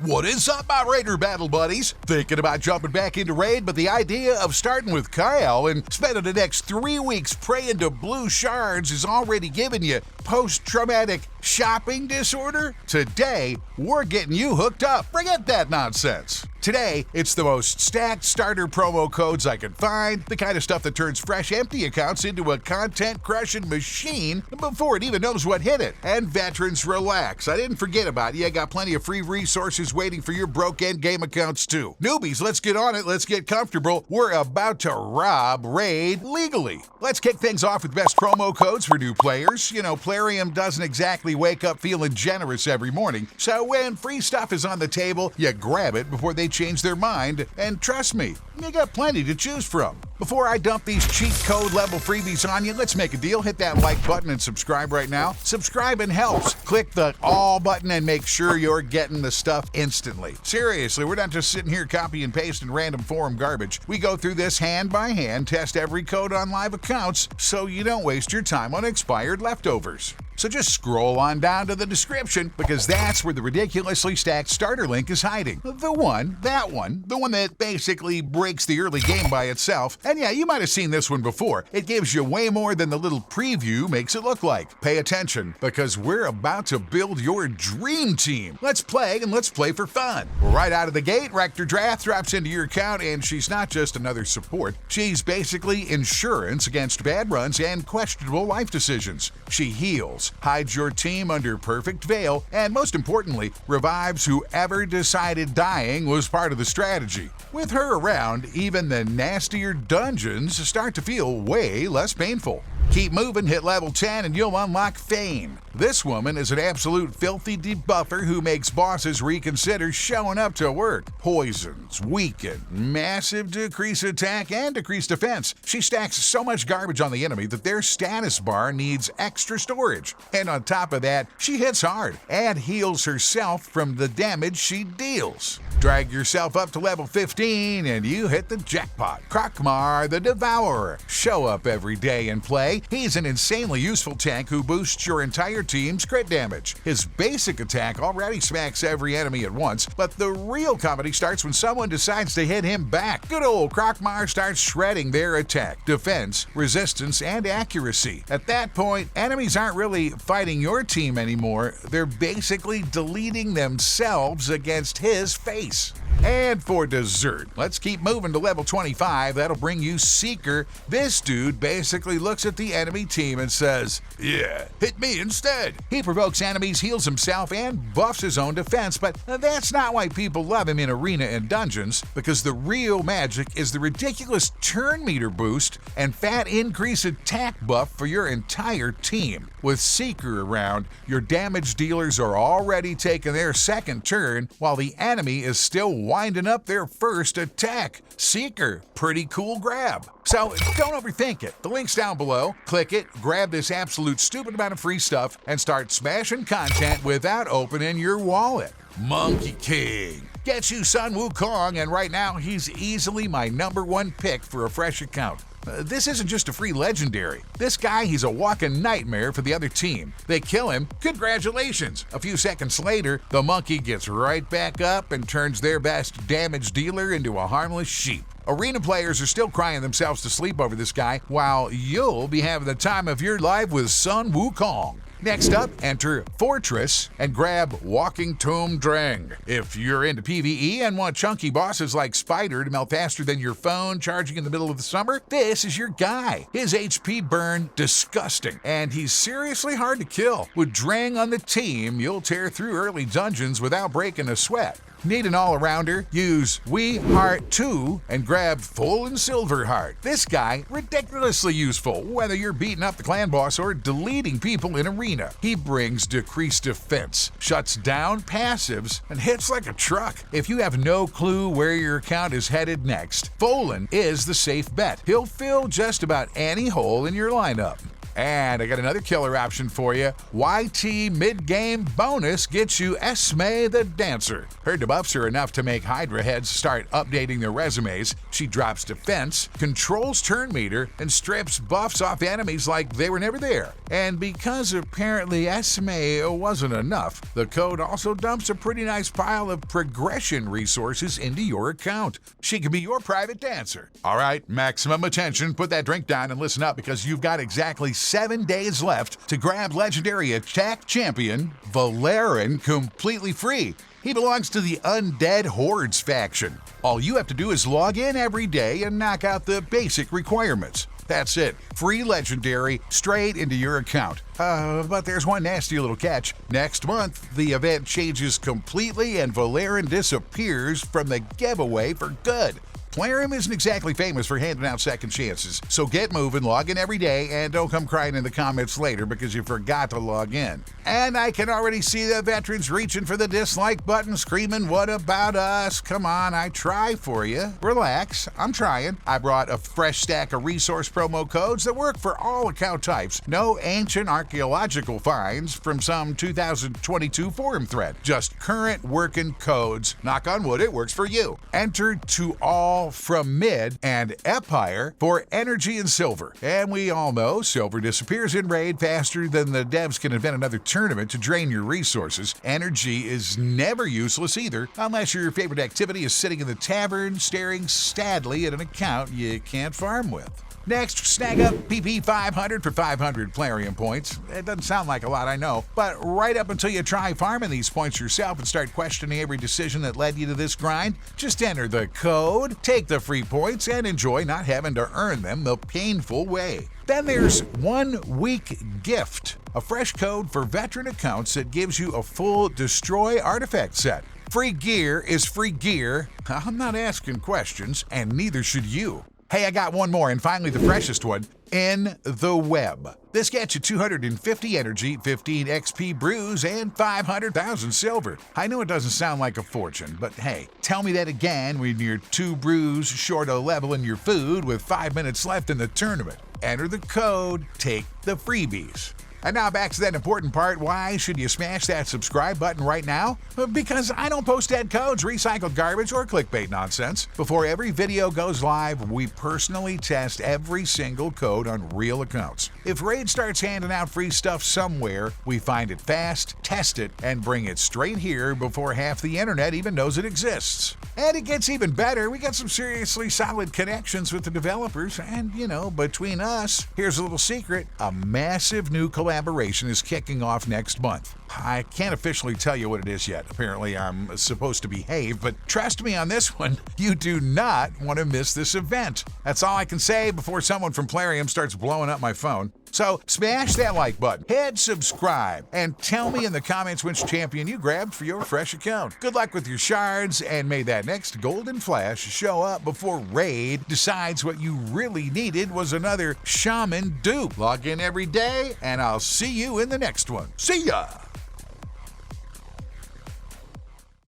What is up, my Raider battle buddies? Thinking about jumping back into Raid, but the idea of starting with Kyle and spending the next 3 weeks praying to blue shards is already giving you post-traumatic shopping disorder? Today, we're getting you hooked up. Forget that nonsense. Today, it's the most stacked starter promo codes I can find, the kind of stuff that turns fresh, empty accounts into a content-crushing machine before it even knows what hit it. And veterans, relax. I didn't forget about you. I got plenty of free resources waiting for your broke endgame accounts, too. Newbies, let's get on it. Let's get comfortable. We're about to rob Raid legally. Let's kick things off with best promo codes for new players. You know, Plarium doesn't exactly wake up feeling generous every morning, so when free stuff is on the table, you grab it before they change their mind, and trust me, you got plenty to choose from. Before I dump these cheat code level freebies on you, let's make a deal. Hit that like button and subscribe right now. Subscribing helps. Click the all button and make sure you're getting the stuff instantly. Seriously, we're not just sitting here copy and pasting random forum garbage. We go through this hand by hand, test every code on live accounts, so you don't waste your time on expired leftovers. So just scroll on down to the description, because that's where the ridiculously stacked starter link is hiding. The one that basically breaks the early game by itself. And yeah, you might have seen this one before. It gives you way more than the little preview makes it look like. Pay attention, because we're about to build your dream team. Let's play, and let's play for fun. Right out of the gate, Rector Drath drops into your account, and she's not just another support. She's basically insurance against bad runs and questionable life decisions. She heals, hides your team under perfect veil, and most importantly, revives whoever decided dying was part of the strategy. With her around, even the nastier dungeons start to feel way less painful. Keep moving, hit level 10, and you'll unlock Fayne. This woman is an absolute filthy debuffer who makes bosses reconsider showing up to work. Poisons, weaken, massive decrease attack, and decrease defense. She stacks so much garbage on the enemy that their status bar needs extra storage. And on top of that, she hits hard and heals herself from the damage she deals. Drag yourself up to level 15 and you hit the jackpot. Krok'mar the Devourer. Show up every day and play. He's an insanely useful tank who boosts your entire team's crit damage. His basic attack already smacks every enemy at once, but the real comedy starts when someone decides to hit him back. Good old Krok'mar starts shredding their attack, defense, resistance, and accuracy. At that point, enemies aren't really fighting your team anymore. They're basically deleting themselves against his face. And for dessert, let's keep moving to level 25. That'll bring you Seeker. This dude basically looks at the enemy team and says, "Yeah, hit me instead." He provokes enemies, heals himself, and buffs his own defense, but that's not why people love him in arena and dungeons, because the real magic is the ridiculous turn meter boost and fat increase attack buff for your entire team. With Seeker around, your damage dealers are already taking their second turn, while the enemy is still winding up their first attack. Seeker, pretty cool grab. So don't overthink it. The link's down below. Click it, grab this absolute stupid amount of free stuff, and start smashing content without opening your wallet. Monkey King gets you Sun Wukong, and right now he's easily my #1 pick for a fresh account. This isn't just a free legendary. This guy, he's a walking nightmare for the other team. They kill him, congratulations. A few seconds later, the monkey gets right back up and turns their best damage dealer into a harmless sheep. Arena players are still crying themselves to sleep over this guy, while you'll be having the time of your life with Sun Wukong. Next up, enter Fortress and grab Walking Tomb Drang. If you're into PvE and want chunky bosses like Spider to melt faster than your phone charging in the middle of the summer, this is your guy. His HP burn disgusting, and he's seriously hard to kill. With Drang on the team, you'll tear through early dungeons without breaking a sweat. Need an all-arounder? Use We Heart 2 and grab Full and Silver Heart. This guy, ridiculously useful, whether you're beating up the clan boss or deleting people in arena. He brings decreased defense, shuts down passives, and hits like a truck. If you have no clue where your account is headed next, Folan is the safe bet. He'll fill just about any hole in your lineup. And I got another killer option for you. YT mid-game bonus gets you Esme the Dancer. Her debuffs are enough to make Hydra heads start updating their resumes. She drops defense, controls turn meter, and strips buffs off enemies like they were never there. And because apparently Esme wasn't enough, the code also dumps a pretty nice pile of progression resources into your account. She can be your private dancer. All right, maximum attention. Put that drink down and listen up, because you've got exactly 7 days left to grab legendary attack champion Valeran completely free. He belongs to the Undead Hordes faction. All you have to do is log in every day and knock out the basic requirements. That's it. Free legendary straight into your account. But there's one nasty little catch. Next month, the event changes completely and Valeran disappears from the giveaway for good. Plarium isn't exactly famous for handing out second chances, so get moving, log in every day, and don't come crying in the comments later because you forgot to log in. And I can already see the veterans reaching for the dislike button, screaming, "What about us? Come on, I try for you." Relax, I'm trying. I brought a fresh stack of resource promo codes that work for all account types. No ancient archaeological finds from some 2022 forum thread. Just current working codes. Knock on wood, it works for you. Enter to all from Mid and Empire for energy and silver. And we all know silver disappears in raid faster than the devs can invent another tournament to drain your resources. Energy is never useless either, unless your favorite activity is sitting in the tavern staring sadly at an account you can't farm with. Next, snag up PP 500 for 500 Plarium points. It doesn't sound like a lot, I know, but right up until you try farming these points yourself and start questioning every decision that led you to this grind, just enter the code, take the free points, and enjoy not having to earn them the painful way. Then there's 1 week gift, a fresh code for veteran accounts that gives you a full Destroy artifact set. Free gear is free gear. I'm not asking questions, and neither should you. Hey, I got one more, and finally the freshest one, In the Web. This gets you 250 energy, 15 XP brews, and 500,000 silver. I know it doesn't sound like a fortune, but hey, tell me that again when you're 2 brews short of leveling your food with 5 minutes left in the tournament. Enter the code, take the freebies. And now back to that important part. Why should you smash that subscribe button right now? Because I don't post dead codes, recycled garbage, or clickbait nonsense. Before every video goes live, we personally test every single code on real accounts. If Raid starts handing out free stuff somewhere, we find it fast, test it, and bring it straight here before half the internet even knows it exists. And it gets even better. We got some seriously solid connections with the developers, and between us, here's a little secret, a massive new collaboration is kicking off next month. I can't officially tell you what it is yet. Apparently, I'm supposed to behave, but trust me on this one, you do not want to miss this event. That's all I can say before someone from Plarium starts blowing up my phone. So smash that like button, hit subscribe, and tell me in the comments which champion you grabbed for your fresh account. Good luck with your shards, and may that next golden flash show up before Raid decides what you really needed was another shaman dupe. Log in every day, and I'll see you in the next one. See ya!